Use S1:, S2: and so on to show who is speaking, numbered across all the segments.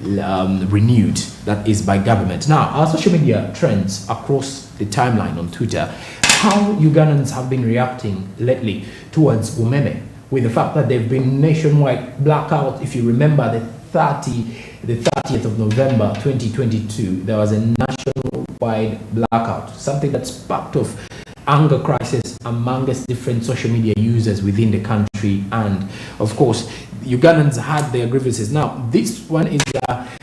S1: renewed, that is by government. Now, our social media trends across the timeline on Twitter, how Ugandans have been reacting lately towards umeme, with the fact that they've been nationwide blackout. If you remember the 30th of November 2022, there was a nationwide blackout, something that sparked off anger crisis amongst different social media users within the country, and of course Ugandans had their grievances. Now this one is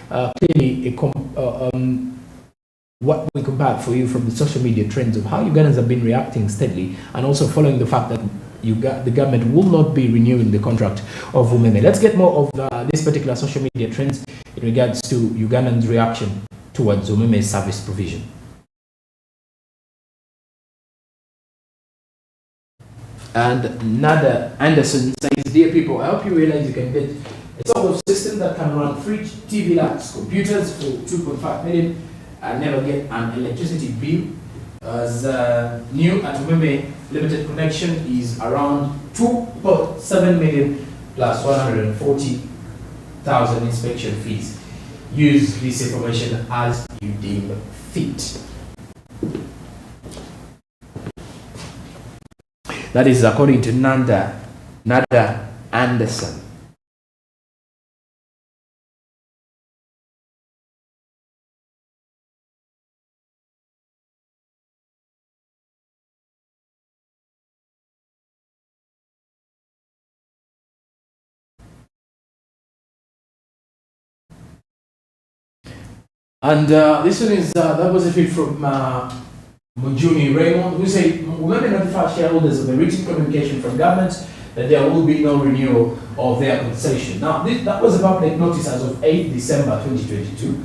S1: clearly what we compared for you from the social media trends of how Ugandans have been reacting steadily, and also following the fact that the government will not be renewing the contract of umeme. Let's get more of this particular social media trends in regards to Ugandans' reaction towards umeme service provision. And Nada Anderson says, dear people, I hope you realize you can get a sort of system that can run 3 TV labs, computers for 2.5 million and never get an electricity bill, as new at umeme limited connection is around 2.7 million plus 140,000 inspection fees. Use this information as you deem fit. That is according to Nada Anderson. And this one is, that was a tweet from Mujuni Raymond, who said, "Women notify shareholders of a written communication from government that there will be no renewal of their concession." Now, that was a public notice as of 8 December 2022,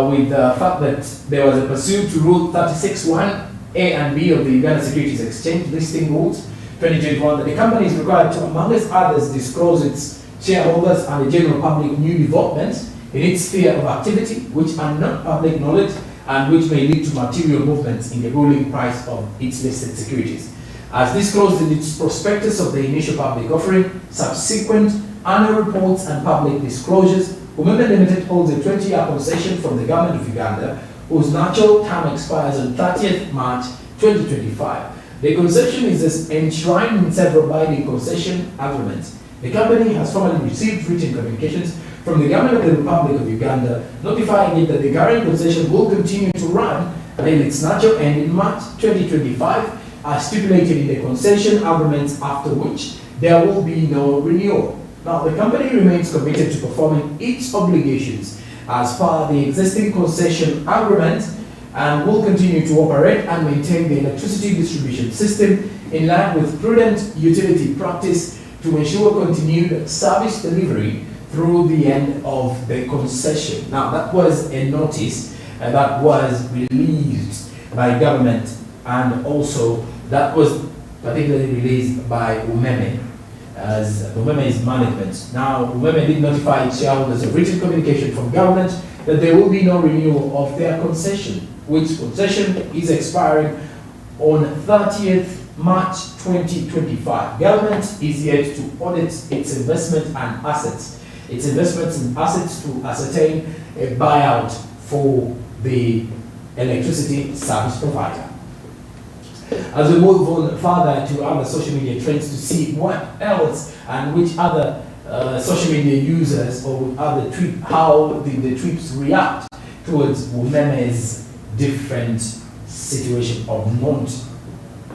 S1: with the fact that there was a pursuit to Rule 36(1)A and B of the Uganda Securities Exchange Listing Rules 2021 that the company is required to, amongst others, disclose its shareholders and the general public new developments in its sphere of activity, which are not public knowledge and which may lead to material movements in the ruling price of its listed securities. As disclosed in its prospectus of the initial public offering, subsequent annual reports and public disclosures, Umeme Limited holds a 20-year concession from the government of Uganda, whose natural term expires on 30th March 2025. The concession is enshrined in several binding concession agreements. The company has formally received written communications from the government of the Republic of Uganda, notifying it that the current concession will continue to run until its natural end in March 2025, as stipulated in the concession agreements, after which there will be no renewal. Now, the company remains committed to performing its obligations as per the existing concession agreement and will continue to operate and maintain the electricity distribution system in line with prudent utility practice to ensure continued service delivery through the end of the concession. Now, that was a notice that was released by government, and also that was particularly released by Umeme, as Umeme's management. Now, Umeme did notify its shareholders of written communication from government that there will be no renewal of their concession, which concession is expiring on 30th March 2025. Government is yet to audit its investment and assets. Its investments and assets to ascertain a buyout for the electricity service provider. As we move on further to other social media trends to see what else and which other social media users or other how the tweets react towards Umeme's different situation of not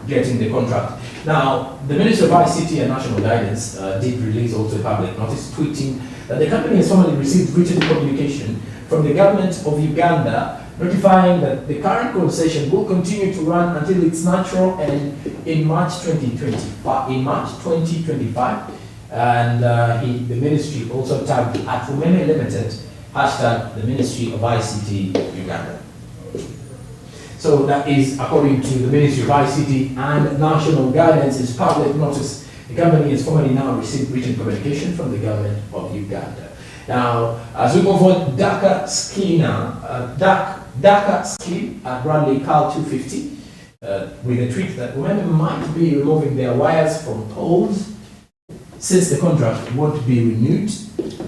S1: getting the contract. Now, the Ministry of ICT and National Guidance did release also a public notice tweeting that the company has formally received written communication from the government of Uganda notifying that the current concession will continue to run until its natural end in March 2025. And the ministry also tagged at Umeme Limited, hashtag the Ministry of ICT Uganda. So that is according to the Ministry of ICT and National Guidance's public notice. The company has formally now received written communication from the government of Uganda. Now, as we move on, Dhaka scheme at Bradley Cal 250 with a tweet that women might be removing their wires from poles since the contract won't be renewed.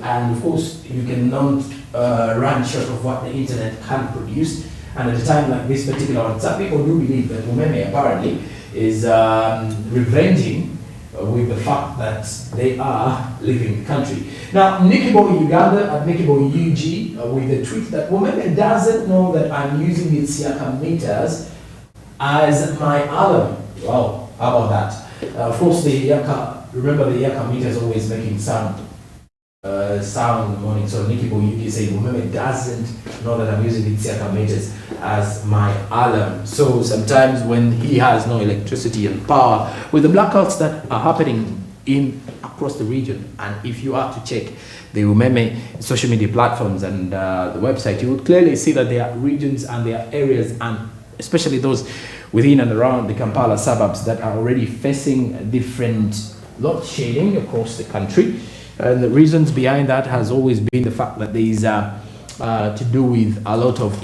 S1: and of course you cannot run short of what the internet can produce. And at a time like this particular one, some people do believe that Umeme apparently is revenging with the fact that they are leaving the country. Now, Nikibo Uganda at Nikibo UG with the tweet that Umeme doesn't know that I'm using its Yaka meters as my alarm. Wow, how about that? Of course, the Yaka, remember the Yaka meter is always making sound in the morning. So Nikibo UG said Umeme doesn't know that I'm using its Yaka meters as my alarm. So sometimes when he has no electricity and power, with the blackouts that are happening across the region, and if you are to check the Umeme social media platforms and the website, you would clearly see that there are regions and there are areas, and especially those within and around the Kampala suburbs, that are already facing different load shedding across the country. And the reasons behind that has always been the fact that there is to do with a lot of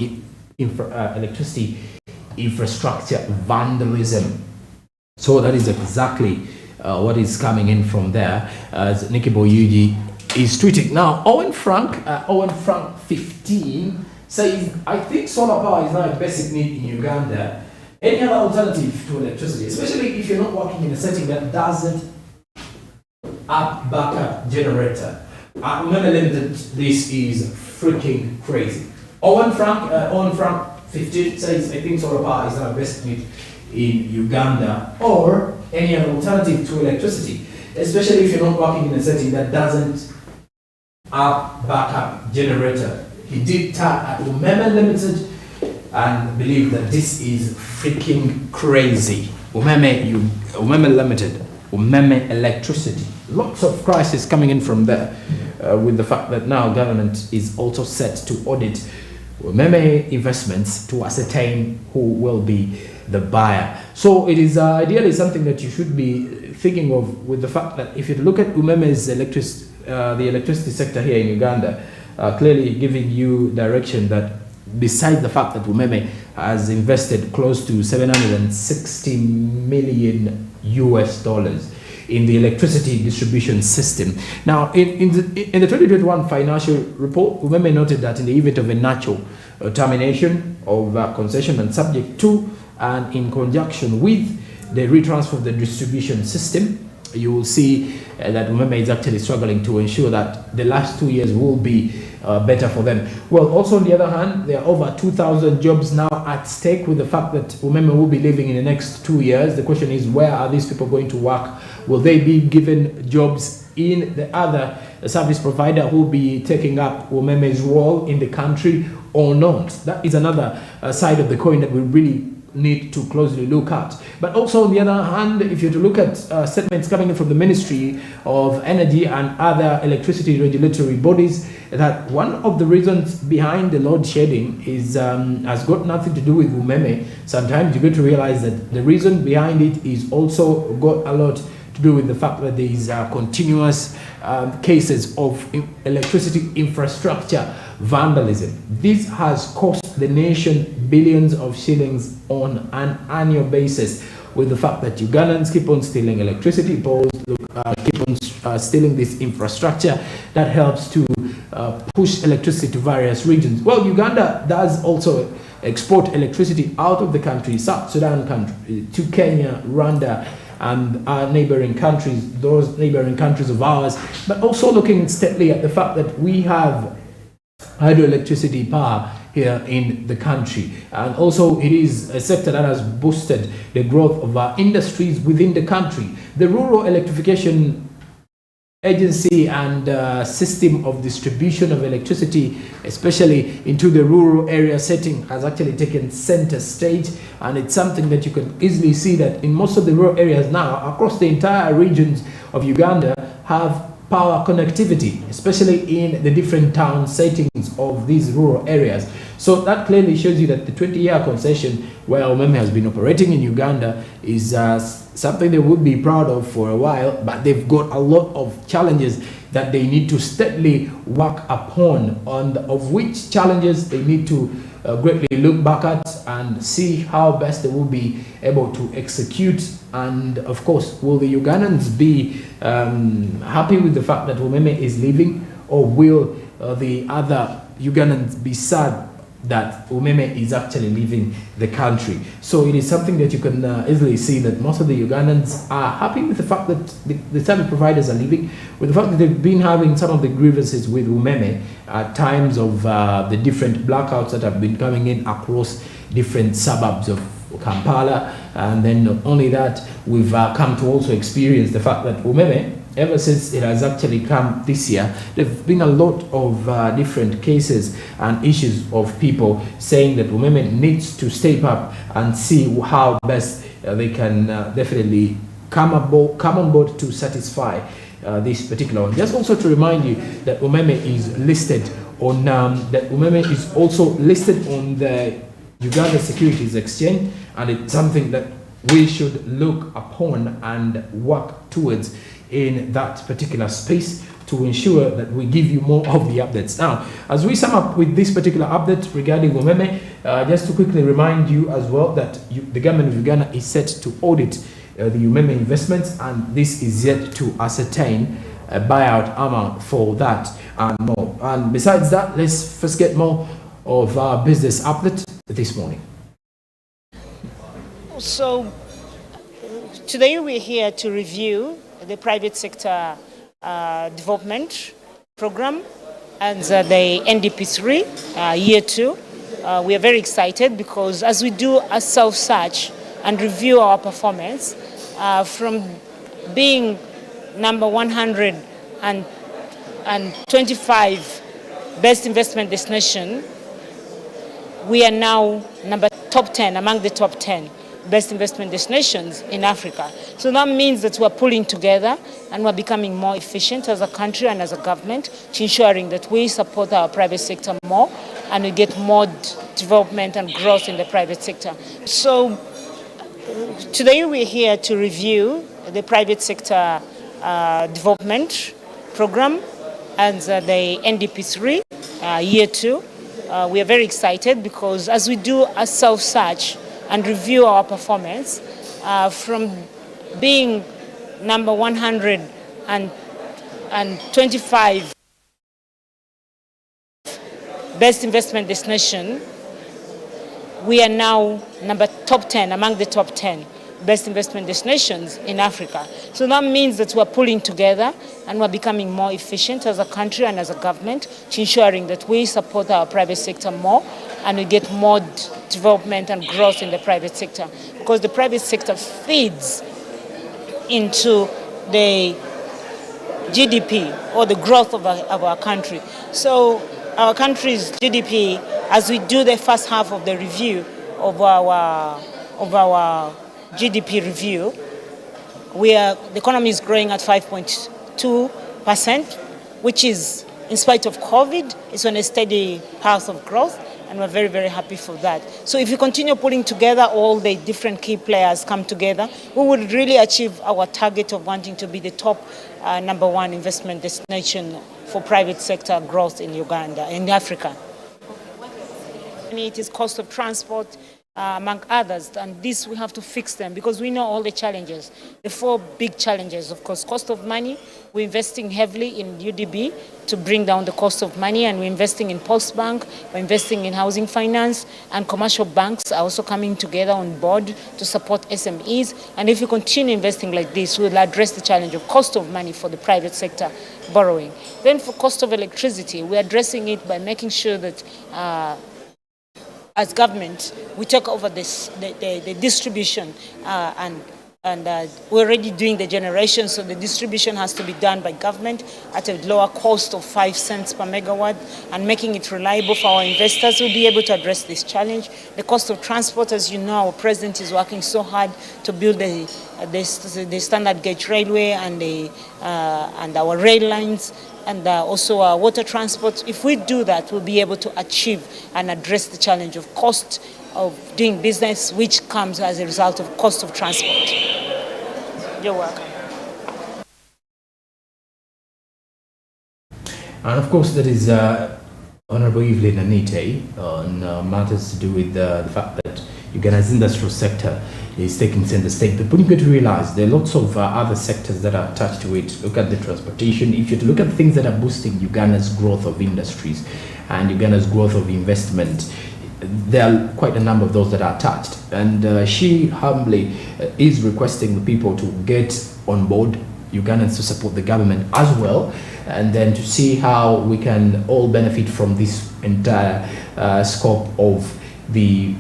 S1: electricity infrastructure vandalism. So that is exactly what is coming in from there, as Nikibo UG is tweeting. Now, Owen Frank 15 says, I think solar power is now a basic need in Uganda. Any other alternative to electricity, especially if you're not working in a setting that doesn't have backup generator. Remember limited, this is freaking crazy. Owen Frank 15 says, I think solar power is now a basic need in Uganda, or any other alternative to electricity, especially if you're not working in a setting that doesn't have backup generator. He did tag at Umeme Limited and believe that this is freaking crazy. Umeme Limited, Umeme Electricity. Lots of crisis coming in from there, with the fact that now government is also set to audit Umeme investments to ascertain who will be the buyer. So it is ideally something that you should be thinking of, with the fact that if you look at Umeme's the electricity sector here in Uganda, clearly giving you direction that besides the fact that Umeme has invested close to 760 million US dollars in the electricity distribution system. Now, in the 2021 financial report, Umeme noted that in the event of a natural termination of concession and subject to and in conjunction with the retransfer of the distribution system, you will see that Umeme is actually struggling to ensure that the last 2 years will be better for them. Well, also on the other hand, there are over 2,000 jobs now at stake with the fact that Umeme will be leaving in the next 2 years. The question is, where are these people going to work? Will they be given jobs in the other service provider who will be taking up Umeme's role in the country or not? That is another side of the coin that we really need to closely look at. But also on the other hand, if you're to look at statements coming in from the Ministry of Energy and other electricity regulatory bodies, that one of the reasons behind the load shedding is has got nothing to do with Umeme. Sometimes you get to realize that the reason behind it is also got a lot to do with the fact that there is continuous cases of electricity infrastructure vandalism. This has cost the nation billions of shillings on an annual basis, with the fact that Ugandans keep on stealing electricity poles, keep on stealing this infrastructure that helps to push electricity to various regions. Well, Uganda does also export electricity out of the country, South Sudan country, to Kenya, Rwanda, and our neighboring countries, those neighboring countries of ours, but also looking steadily at the fact that we have hydroelectricity power here in the country, and also it is a sector that has boosted the growth of our industries within the country. The Rural Electrification Agency and system of distribution of electricity, especially into the rural area setting, has actually taken center stage, and it's something that you can easily see that in most of the rural areas now across the entire regions of Uganda have power connectivity, especially in the different town settings of these rural areas. So that clearly shows you that the 20-year concession where Umeme has been operating in Uganda is something they would be proud of for a while, but they've got a lot of challenges that they need to steadily work upon, of which challenges they need to greatly look back at and see how best they will be able to execute. And of course, will the Ugandans be happy with the fact that Umeme is leaving, or will the other Ugandans be sad that umeme is actually leaving the country? So it is something that you can easily see that most of the Ugandans are happy with the fact that the service providers are leaving, with the fact that they've been having some of the grievances with umeme at times of the different blackouts that have been coming in across different suburbs of Kampala. And then not only that, we've come to also experience the fact that umeme, ever since it has actually come this year, there have been a lot of different cases and issues of people saying that umeme needs to step up and see how best they can definitely come on board to satisfy this particular one. Just also to remind you that umeme is listed on umeme is also listed on the Uganda Securities Exchange, and it's something that we should look upon and work towards in that particular space to ensure that we give you more of the updates. Now, as we sum up with this particular update regarding umeme, just to quickly remind you as well that the government of Uganda is set to audit the umeme investments, and this is yet to ascertain a buyout amount for that and more. And besides that, let's first get more of our business update this morning.
S2: So today we're here to review the private sector development program and the NDP3 year 2. We are very excited because as we do a self-search and review our performance from being number 125 best investment destination, we are now top 10 among the top 10 best investment destinations in Africa. So that means that we're pulling together and we're becoming more efficient as a country and as a government to ensuring that we support our private sector more and we get more development and growth in the private sector. So today we're here to review the private sector development program and the NDP3 year 2. We are very excited because as we do a self-search and review our performance from being number 125 best investment destination, we are now top 10 among the top 10 best investment destinations in Africa. So that means that we're pulling together and we're becoming more efficient as a country and as a government to ensuring that we support our private sector more and we get more development and growth in the private sector, because the private sector feeds into the GDP or the growth of our country. So our country's GDP, as we do the first half of the review of our GDP review, the economy is growing at 5.2%, which is, in spite of COVID, it's on a steady path of growth, and we're very, very happy for that. So if we continue pulling together all the different key players come together, we would really achieve our target of wanting to be the top number 1 investment destination for private sector growth in Uganda, in Africa. It is cost of transport, among others, and this we have to fix them because we know all the challenges. The 4 big challenges, of course, cost of money. We're investing heavily in UDB to bring down the cost of money, and we're investing in Post Bank, we're investing in housing finance, and commercial banks are also coming together on board to support SMEs. And if we continue investing like this, we'll address the challenge of cost of money for the private sector borrowing. Then for cost of electricity, we're addressing it by making sure that as government, we take over the distribution and we're already doing the generation, so the distribution has to be done by government at a lower cost of 5 cents per megawatt, and making it reliable for our investors will be able to address this challenge. The cost of transport, as you know, our president is working so hard to build the standard gauge railway and our rail lines, and also our water transport. If we do that, we'll be able to achieve and address the challenge of cost of doing business, which comes as a result of cost of transport. You're welcome.
S1: And of course, that is Honorable Evelyn Anite on matters to do with the fact that Uganda's industrial sector is taking center stage. But you get to realize there are lots of other sectors that are attached to it. Look at the transportation. If you look at things that are boosting Uganda's growth of industries and Uganda's growth of investment, there are quite a number of those that are attached. And she humbly is requesting the people to get on board, Ugandans to support the government as well, and then to see how we can all benefit from this entire scope of the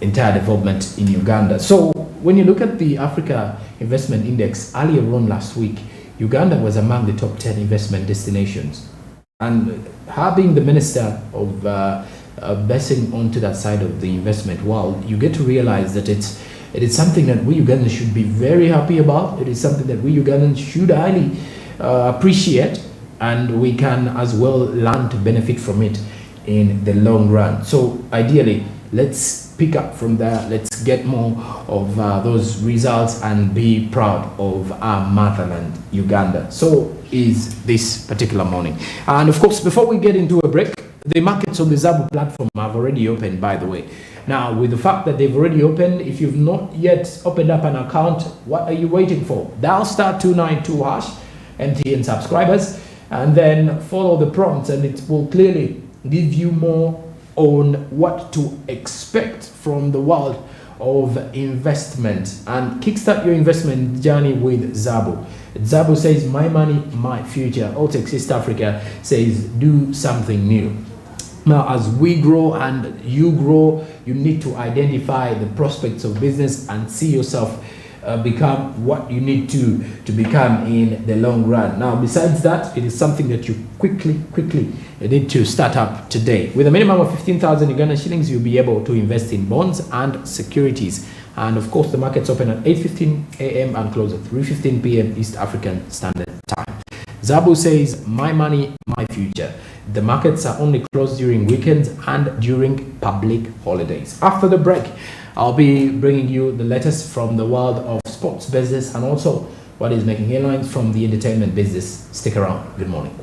S1: entire development in Uganda. So when you look at the Africa Investment Index, earlier on last week, Uganda was among the top 10 investment destinations. And her being the minister of basing onto that side of the investment world, you get to realize that it is something that we Ugandans should be very happy about. It is something that we Ugandans should highly appreciate, and we can as well learn to benefit from it in the long run. So ideally, let's pick up from there. Let's get more of those results and be proud of our motherland, Uganda. So is this particular morning. And of course, before we get into a break, the markets on the Zabu platform have already opened, by the way. Now, with the fact that they've already opened, if you've not yet opened up an account, what are you waiting for? Dial *292# MTN subscribers, and then follow the prompts, and it will clearly give you more on what to expect from the world of investment, and kickstart your investment journey with Zabu. Zabu says, my money, my future. Altex East Africa says, do something new. Now, as we grow and you grow, you need to identify the prospects of business and see yourself become what you need to become in the long run. Now, besides that, it is something that you quickly need to start up today. With a minimum of 15,000 Ugandan shillings, you'll be able to invest in bonds and securities. And of course, the markets open at 8:15 a.m. and close at 3:15 p.m. East African Standard Time. Zabu says, my money, my future. The markets are only closed during weekends and during public holidays. After the break, I'll be bringing you the latest from the world of sports business and also what is making headlines from the entertainment business. Stick around. Good morning.